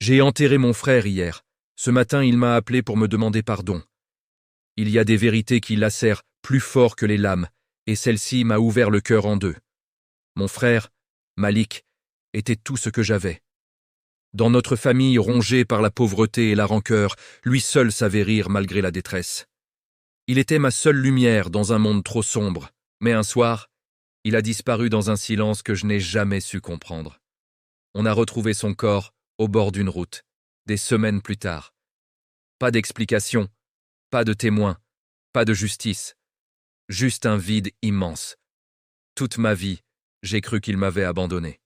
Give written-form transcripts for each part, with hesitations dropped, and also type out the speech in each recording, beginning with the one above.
J'ai enterré mon frère hier. Ce matin, il m'a appelé pour me demander pardon. Il y a des vérités qui lacèrent plus fort que les lames, et celle-ci m'a ouvert le cœur en deux. Mon frère, Malik, était tout ce que j'avais. Dans notre famille rongée par la pauvreté et la rancœur, lui seul savait rire malgré la détresse. Il était ma seule lumière dans un monde trop sombre, mais un soir, il a disparu dans un silence que je n'ai jamais su comprendre. On a retrouvé son corps au bord d'une route, des semaines plus tard. Pas d'explication, pas de témoin, pas de justice, juste un vide immense. Toute ma vie, j'ai cru qu'il m'avait abandonné.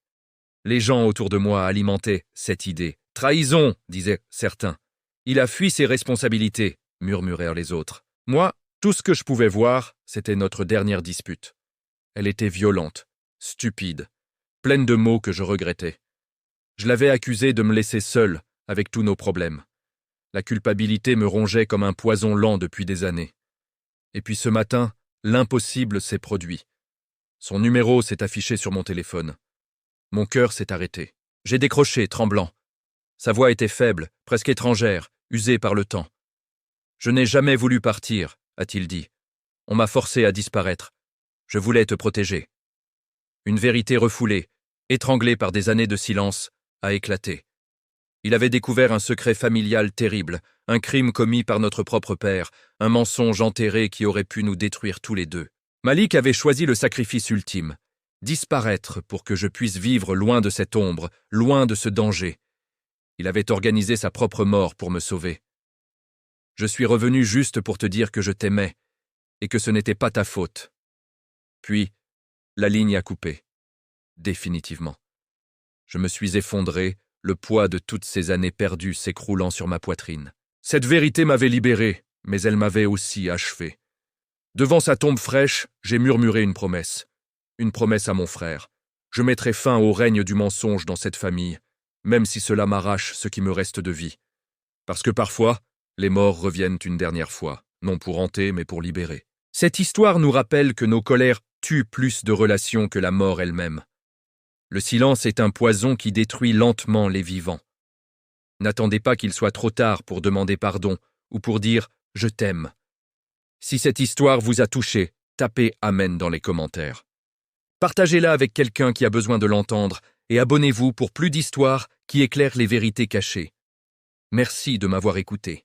Les gens autour de moi alimentaient cette idée. « Trahison !» disaient certains. « Il a fui ses responsabilités !» murmurèrent les autres. Moi, tout ce que je pouvais voir, c'était notre dernière dispute. Elle était violente, stupide, pleine de mots que je regrettais. Je l'avais accusé de me laisser seul avec tous nos problèmes. La culpabilité me rongeait comme un poison lent depuis des années. Et puis ce matin, l'impossible s'est produit. Son numéro s'est affiché sur mon téléphone. Mon cœur s'est arrêté. J'ai décroché, tremblant. Sa voix était faible, presque étrangère, usée par le temps. « Je n'ai jamais voulu partir », a-t-il dit. « On m'a forcé à disparaître. Je voulais te protéger. » Une vérité refoulée, étranglée par des années de silence, a éclaté. Il avait découvert un secret familial terrible, un crime commis par notre propre père, un mensonge enterré qui aurait pu nous détruire tous les deux. Malik avait choisi le sacrifice ultime, disparaître pour que je puisse vivre loin de cette ombre, loin de ce danger. Il avait organisé sa propre mort pour me sauver. Je suis revenu juste pour te dire que je t'aimais et que ce n'était pas ta faute. Puis, la ligne a coupé. Définitivement. Je me suis effondré, le poids de toutes ces années perdues s'écroulant sur ma poitrine. Cette vérité m'avait libéré, mais elle m'avait aussi achevé. Devant sa tombe fraîche, j'ai murmuré une promesse à mon frère. Je mettrai fin au règne du mensonge dans cette famille, même si cela m'arrache ce qui me reste de vie. Parce que parfois, les morts reviennent une dernière fois, non pour hanter, mais pour libérer. Cette histoire nous rappelle que nos colères tuent plus de relations que la mort elle-même. Le silence est un poison qui détruit lentement les vivants. N'attendez pas qu'il soit trop tard pour demander pardon ou pour dire « je t'aime ». Si cette histoire vous a touché, tapez « Amen » dans les commentaires. Partagez-la avec quelqu'un qui a besoin de l'entendre et abonnez-vous pour plus d'histoires qui éclairent les vérités cachées. Merci de m'avoir écouté.